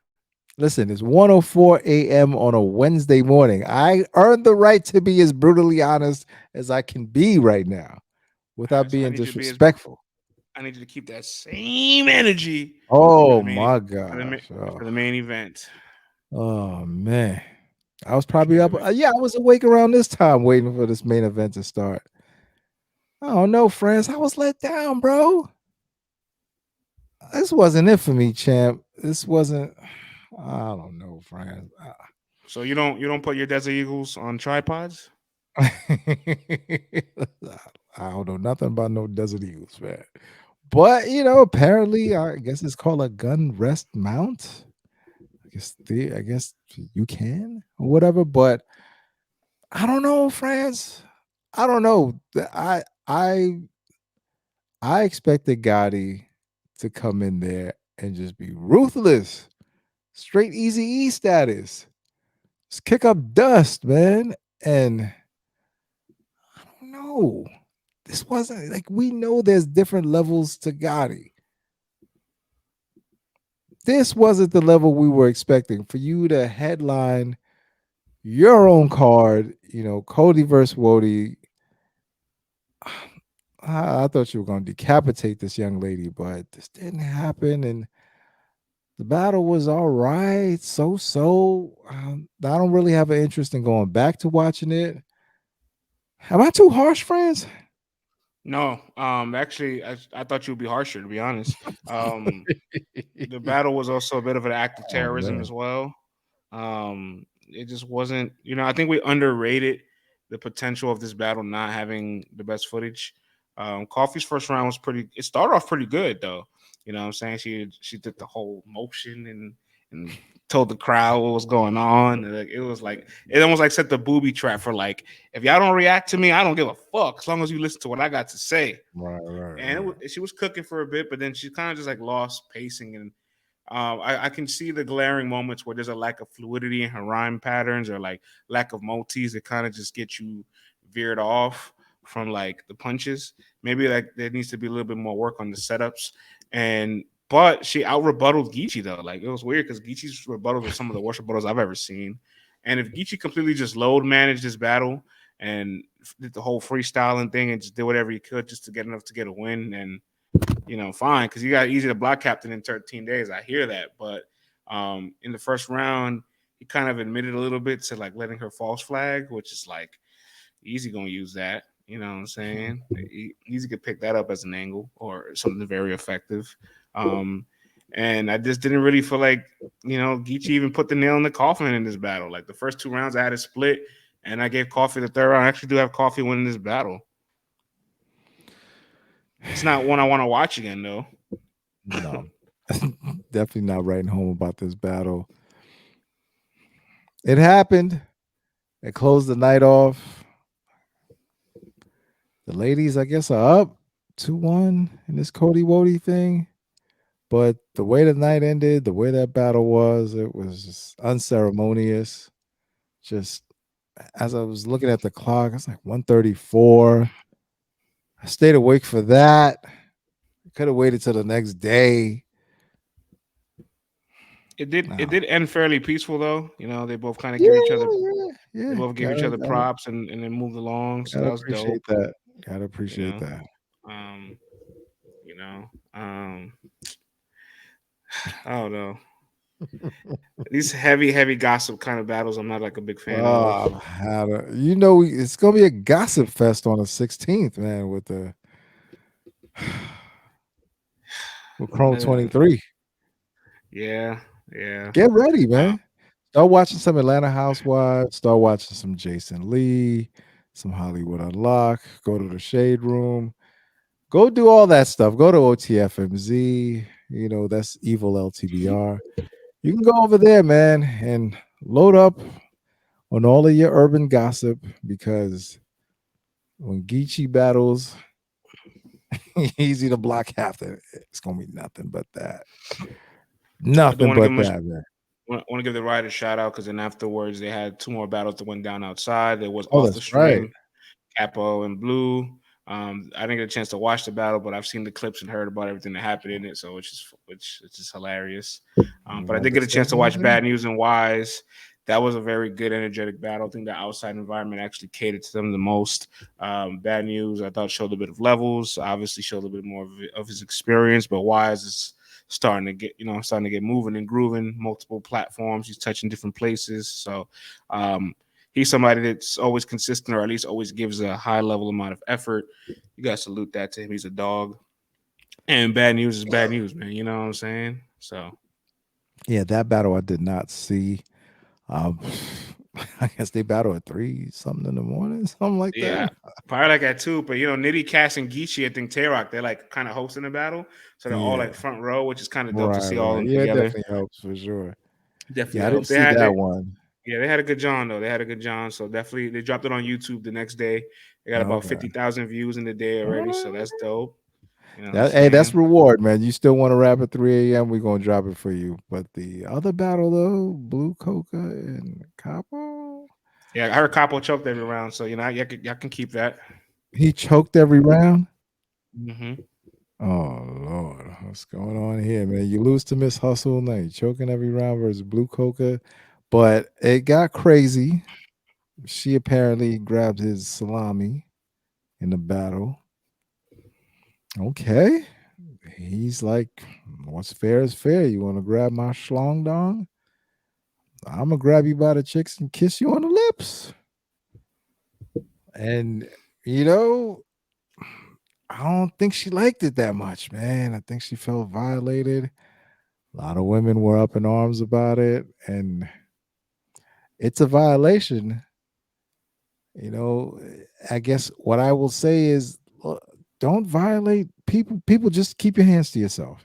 Listen, it's 1:04 a.m. on a Wednesday morning. I earned the right to be as brutally honest as I can be right now All without right, so being disrespectful. I need you to keep that same energy for Oh the main my for the gosh. for the main event. Oh, man. I was Keep probably it up. real. Yeah, I was awake around this time waiting for this main event to start. I don't know, friends. I was let down, bro. This wasn't it for me, champ. This wasn't. I don't know, friends. So you don't put your Desert Eagles on tripods? I don't know nothing about no Desert Eagles, man. But apparently, I guess it's called a gun rest mount. I guess you can or whatever. But I don't know, friends. I don't know. I expected Gotti to come in there and just be ruthless, straight easy E status, just kick up dust, man. And I don't know. This wasn't like we know there's different levels to Gotti. This wasn't the level we were expecting for you to headline your own card. COTY versus WOTY. I thought you were going to decapitate this young lady, but this didn't happen. And the battle was all right. So. I don't really have an interest in going back to watching it. Am I too harsh, friends? No. Actually, I thought you'd be harsher, to be honest. The battle was also a bit of an act of Oh terrorism man. as well. It just wasn't. I think we underrated the potential of this battle not having the best footage. Coffee's first round was pretty. It started off pretty good though. You know what I'm saying? She did the whole motion and told the crowd what was going on. And, like, it almost like set the booby trap for like if y'all don't react to me, I don't give a fuck as long as you listen to what I got to say. And Right. she was cooking for a bit, but then she kind of just like lost pacing and I can see the glaring moments where there's a lack of fluidity in her rhyme patterns or like lack of multis that kind of just get you veered off from like the punches. Maybe like there needs to be a little bit more work on the setups. But she out rebutted Geechi though. Like it was weird because Geechi's rebuttals are some of the worst rebuttals I've ever seen. And if Geechi completely just load managed this battle and did the whole freestyling thing and just did whatever he could just to get enough to get a win, and fine, because you got easy to block captain in 13 days. I hear that, but in the first round, he kind of admitted a little bit to like letting her false flag, which is like easy gonna use that. You know what I'm saying? Easy could pick that up as an angle or something very effective. Um, and I just didn't really feel like Geechi even put the nail in the coffin in this battle. Like the first 2 rounds, I had a split, and I gave Coffee the third round. I actually do have Coffee winning this battle. It's not one I want to watch again, though. No, definitely not writing home about this battle. It happened. It closed the night off. The ladies, I guess, are up 2-1 in this COTY WOTY thing. But the way the night ended, the way that battle was, it was just unceremonious. Just as I was looking at the clock, it's like 1:34. I stayed awake for that. Could have waited till the next day. It did end fairly peaceful though. They both kind of Yeah, give each other yeah. they both gave each other props and then moved along. So Gotta that was dope. appreciate that. Gotta You appreciate know. that. Um, you know. I don't know. These heavy gossip kind of battles, I'm not like a big fan of. It's gonna be a gossip fest on the 16th, man, with Chrome 23. Yeah. Get ready, man. Start watching some Atlanta Housewives. Start watching some Jason Lee, some Hollywood Unlocked. Go to the Shade Room. Go do all that stuff. Go to OTFMZ. That's evil LTBR. You can go over there, man, and load up on all of your urban gossip, because when Geechi battles, easy to block half of it. It's gonna be nothing but that. Nothing but that, man. Want to give the Riot a shout out because then afterwards they had 2 more battles that went down outside. There was off the That's right. stream, Kapo and Blue. I didn't get a chance to watch the battle, but I've seen the clips and heard about everything that happened in it, so which is just hilarious. But I did get a chance to watch Bad Newz and Wise. That was a very good, energetic battle. I think the outside environment actually catered to them the most. Bad Newz, I thought, showed a bit of levels. Obviously, showed a bit more of his experience, but Wise is starting to get moving and grooving. Multiple platforms, he's touching different places. So he's somebody that's always consistent, or at least always gives a high level amount of effort. You guys salute that to him. He's a dog. And Bad Newz is Bad Newz, man. You know what I'm saying? So yeah, that battle I did not see. I guess they battle at 3 something in the morning, something like that. Probably like at 2. But Nitty, Cass, and Geechi, I think Tay-Rock, they're like kind of hosting the battle, so they're all like front row, which is kind of dope to see all of them together. It definitely helps for sure. Definitely I didn't see that one. Yeah, they had a good John though. They had a good John, so definitely they dropped it on YouTube the next day. They got about 50,000 views in the day already, so that's dope. That's reward, man. You still want to rap at 3 a.m.? We're gonna drop it for you. But the other battle though, Blue Coca and Kapo. Yeah, I heard Kapo choked every round, so y'all can keep that. He choked every round. Mm-hmm. Oh Lord, what's going on here, man? You lose to Miss Hustle, now you're choking every round versus Blue Coca. But it got crazy. She apparently grabbed his salami in the battle. Okay. He's like, what's fair is fair. You want to grab my schlong dong? I'm going to grab you by the cheeks and kiss you on the lips. And, I don't think she liked it that much, man. I think she felt violated. A lot of women were up in arms about it. And it's a violation. I guess what I will say is, don't violate people. People, just keep your hands to yourself.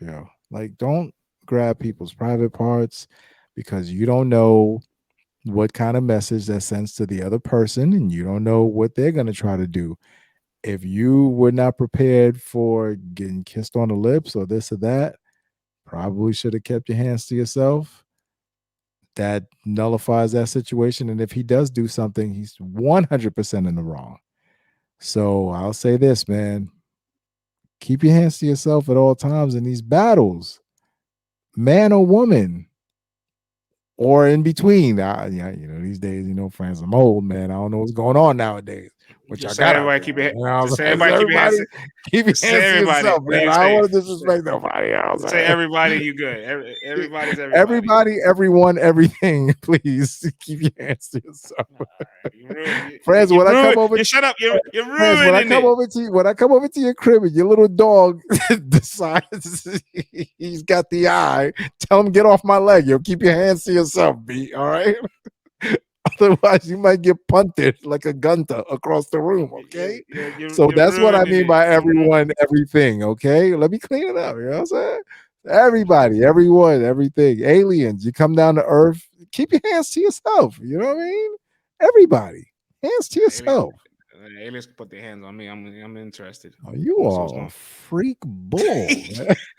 Like, don't grab people's private parts, because you don't know what kind of message that sends to the other person, and you don't know what they're going to try to do. If you were not prepared for getting kissed on the lips or this or that, probably should have kept your hands to yourself. That nullifies that situation. And if he does do something, he's 100% in the wrong. So I'll say this, man. Keep your hands to yourself at all times in these battles, man or woman, or in between. These days, friends, I'm old, man. I don't know what's going on nowadays. What y'all Just say got out everybody there? keep it. You know Just what say I'm saying? everybody keep your hands. Keep your Just say hands to everybody. yourself, Then man. you I don't safe. want to disrespect nobody. Just say everybody. You good. Everybody's everybody. Everybody, everyone, everything. Please keep your hands to yourself. Friends, when I come over, You shut up. You're friends, when I ruining come it. over to you, when I come over to your crib and your little dog decides he's got the eye, tell him get off my leg. Yo, keep your hands to yourself, B. All right. Otherwise, you might get punted like a gunta across the room. Okay. So You're that's what I ruining mean it. by everyone, everything. Okay. Let me clean it up. You know what I'm saying? Everybody, everyone, everything. Aliens, you come down to Earth, keep your hands to yourself. You know what I mean? Everybody, hands to yourself. Aliens can put their hands on me. I'm interested. Oh, you are a freak bull.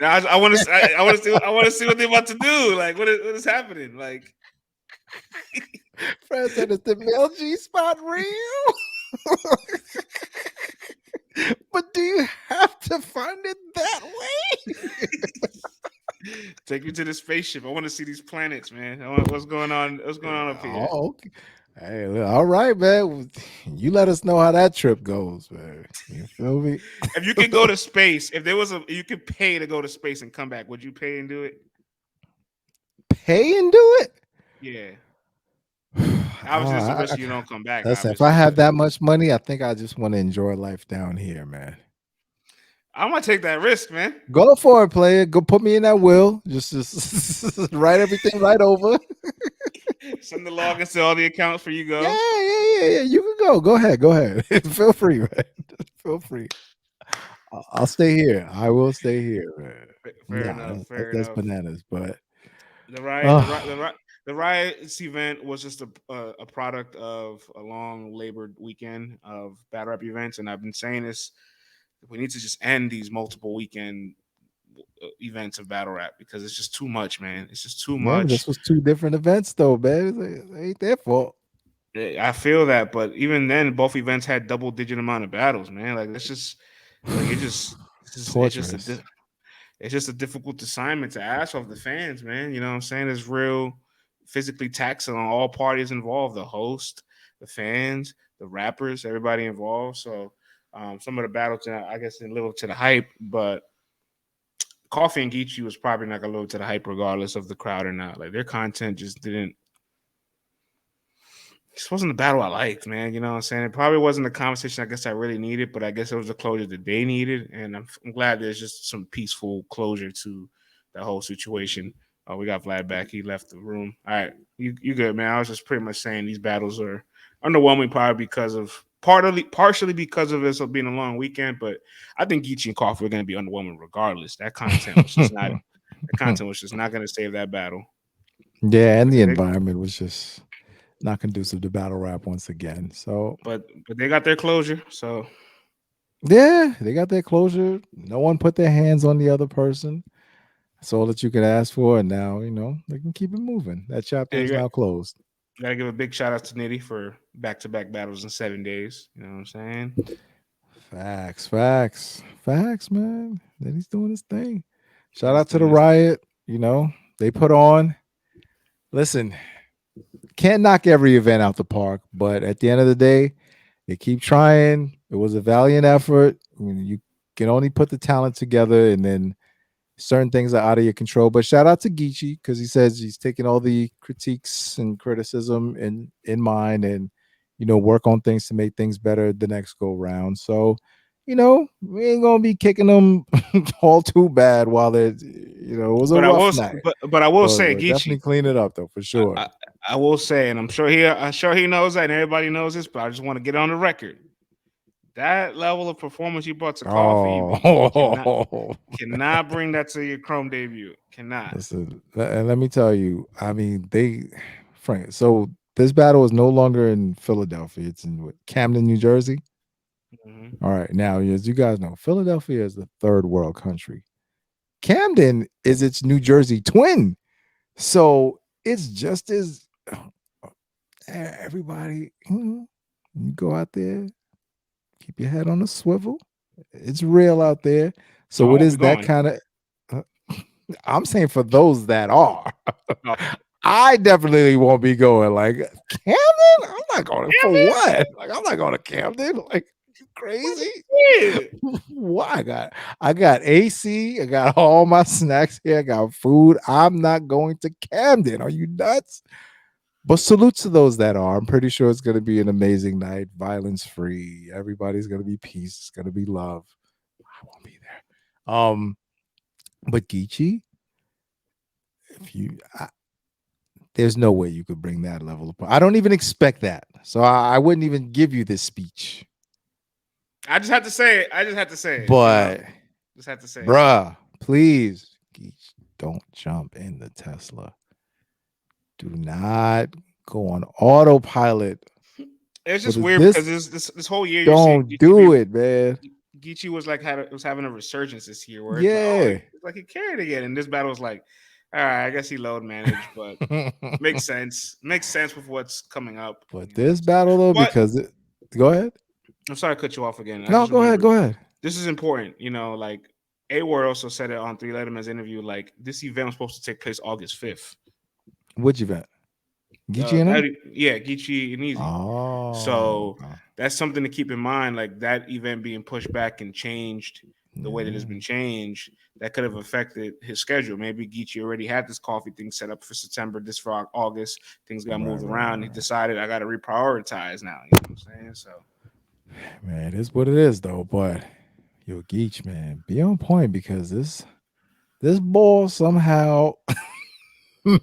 I want to. I want to see. I want to see what they're about to do. Like what is happening? Like, Fred said, "Is the male G spot real?" But do you have to find it that way? take me to the spaceship. I want to see these planets, man. What's going on? What's going on up here? Oh, okay. Hey, all right, man. You let us know how that trip goes, man. You feel me? If you could go to space, if there was you could pay to go to space and come back, would you pay and do it? Pay and do it? Yeah. Obviously, it's a risk you don't come back. Listen, if Obviously, I have that much money, I think I just want to enjoy life down here, man. I'm gonna take that risk, man. Go for it, player. Go put me in that will. Just write everything right over. Send the logins to all the accounts for you go. Yeah. You can go. Go ahead. Feel free, man. Feel free. I'll stay here. I will stay here, man. Fair enough. That's bananas. But the Riot's event was just a product of a long labored weekend of battle rap events, and I've been saying this: we need to just end these multiple weekend events of battle rap because it's just too much, man. It's just too much. This was 2 different events, though, man. It ain't their fault. I feel that, but even then, both events had double-digit amount of battles, man. Like it's just like it's just a difficult assignment to ask of the fans, man. You know what I'm saying? It's real physically taxing on all parties involved, the host, the fans, the rappers, everybody involved. So some of the battles, I guess, didn't live up to the hype, but Coffee and Geechi was probably not gonna live up to the hype regardless of the crowd or not. Like their content just didn't. This wasn't the battle I liked, man. You know what I'm saying? It probably wasn't the conversation I guess I really needed, but I guess it was the closure that they needed. And I'm glad there's just some peaceful closure to the whole situation. We got Vlad back. He left the room. All right. You good, man. I was just pretty much saying these battles are underwhelming probably because of partially because of this being a long weekend, but I think Geechi and Coffee are going to be underwhelming regardless. That content was just not going to save that battle. Yeah, and the environment was just not conducive to battle rap once again. So, but they got their closure. So, yeah, they got their closure. No one put their hands on the other person. That's all that you could ask for, and now they can keep it moving. That chapter is now closed. Gotta give a big shout out to Nitty for back-to-back battles in 7 days. You know what I'm saying? Facts, man. Nitty's doing his thing. Shout out to the Riot. They put on. Listen, can't knock every event out the park, but at the end of the day, they keep trying. It was a valiant effort. You can only put the talent together, and then certain things are out of your control. But shout out to Geechi because he says he's taking all the critiques and criticism in mind, and work on things to make things better the next go round. So, we ain't gonna be kicking them all too bad while it was a rough night. But I will say, Geechi, Geechi, definitely clean it up though for sure. I will say, and I'm sure he knows that, and everybody knows this, but I just want to get on the record. That level of performance you brought to Coffee, cannot bring that to your Chrome debut. Cannot. Listen, and let me tell you, I mean, Frank. So this battle is no longer in Philadelphia; it's in Camden, New Jersey. Mm-hmm. All right, now as you guys know, Philadelphia is the third world country. Camden is its New Jersey twin, so it's just as everybody. You go out there. Keep your head on a swivel. It's real out there. So it is that kind of. I'm saying for those that are. I definitely won't be going. Like Camden, I'm not going for what? Like I'm not going to Camden. Like you crazy? Yeah. Why? I got AC. I got all my snacks here. I got food. I'm not going to Camden. Are you nuts? But salute to those that are. I'm pretty sure it's going to be an amazing night. Violence free. Everybody's going to be peace. It's going to be love. I won't be there. But Geechi, if you, there's no way you could bring that level of. I don't even expect that. So I wouldn't even give you this speech. I just had to say it. But just had to say bruh, please, Geech, don't jump in the Tesla. Do not go on autopilot. It's just weird because this whole year you're seeing Don't do it, man. Geechi was like was having a resurgence this year where it's like he carried again, and this battle was like, all right, I guess he load managed, but makes sense with what's coming up. But this battle though, because go ahead. I'm sorry to cut you off again. No, go ahead. This is important, like A-Ward also said it on 3 Letterman's interview. Like this event was supposed to take place August 5th. Which event? Geechi and Geechi and Easy. Oh, so that's something to keep in mind. Like that event being pushed back and changed the way that it's been changed, that could have affected his schedule. Maybe Geechi already had this coffee thing set up for September, this for August. Things got moved around. He decided I got to reprioritize now. You know what I'm saying? So, man, it is what it is, though. But yo, Geech, man, be on point because this ball somehow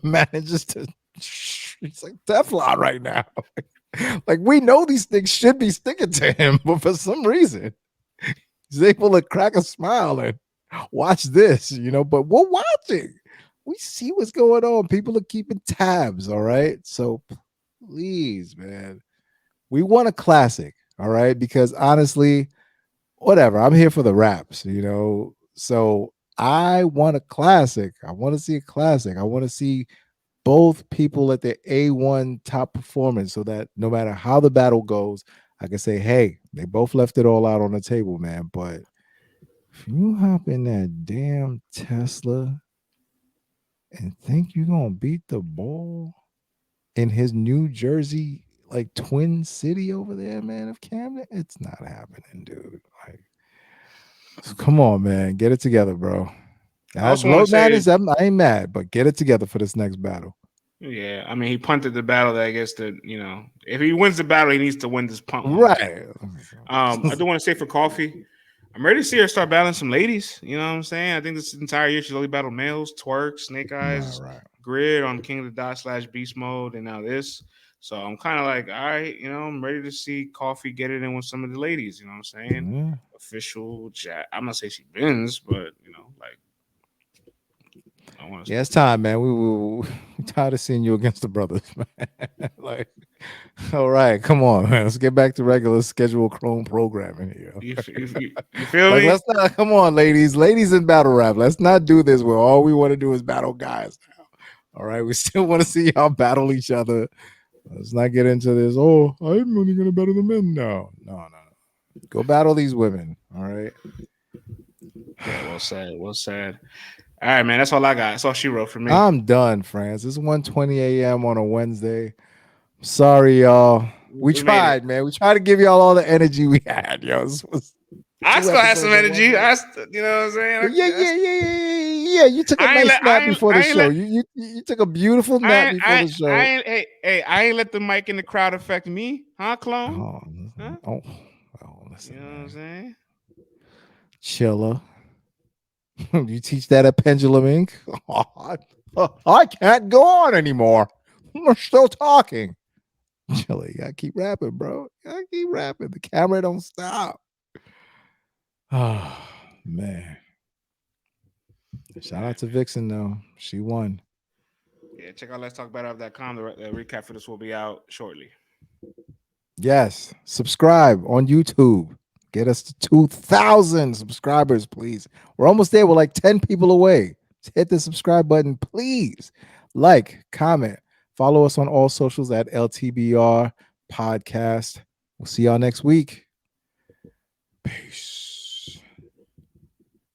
manages to. It's like Teflon right now. Like we know these things should be sticking to him, but for some reason, he's able to crack a smile and watch this, but we're watching. We see what's going on. People are keeping tabs, all right? So please, man, we want a classic, all right? Because honestly, whatever, I'm here for the raps, So I want a classic. I want to see a classic. I want to see both people at their A1 top performance so that no matter how the battle goes, I can say, hey, they both left it all out on the table, man. But if you hop in that damn Tesla and think you're going to beat the ball in his New Jersey, like Twin City over there, man, of Camden, it's not happening, dude. Like, so come on, man. Get it together, bro. I ain't mad, but get it together for this next battle. Yeah, I mean, he punted the battle that I guess that, if he wins the battle, he needs to win this punt. Right. I do want to say for Coffee, I'm ready to see her start battling some ladies. You know what I'm saying? I think this entire year she's only battled males, Twerk, Snake Eyes, Grid on King of the Dot / Beast Mode, and now this. So I'm kind of like, all right, I'm ready to see Coffee get it in with some of the ladies. You know what I'm saying? Yeah. Official chat. I'm not saying she wins, but like. Yeah, it's time, man. We tired of seeing you against the brothers, man. Like, all right, come on, man. Let's get back to regular scheduled clone programming here. You feel me? Let's not. Come on, ladies in battle rap. Let's not do this where all we want to do is battle guys now. All right, we still want to see y'all battle each other. Let's not get into this. Oh, I'm only gonna battle the men now. No. Go battle these women. All right. Yeah, well said. All right, man. That's all I got. That's all she wrote for me. I'm done, France. It's 1:20 a.m. on a Wednesday. Sorry, y'all. We tried, man. We tried to give y'all all the energy we had, yo. I still had some energy. You know what I'm saying? Yeah. You took a nice nap before the show. You took a beautiful nap before the show. I ain't let the mic in the crowd affect me, huh, clone? Listen, you know what I'm saying? Chilla. You teach that at Pendulum Ink? I can't go on anymore. We're still talking. Chilla, you gotta keep rapping, bro. You gotta keep rapping. The camera don't stop. Oh, man. Shout out to Viixen, though. She won. Yeah, check out Let's Talk Battle.com. The recap for this will be out shortly. Yes. Subscribe on YouTube. Get us to 2,000 subscribers, please. We're almost there. We're like 10 people away. Just hit the subscribe button, please. Like, comment, follow us on all socials at LTBR Podcast. We'll see y'all next week. Peace.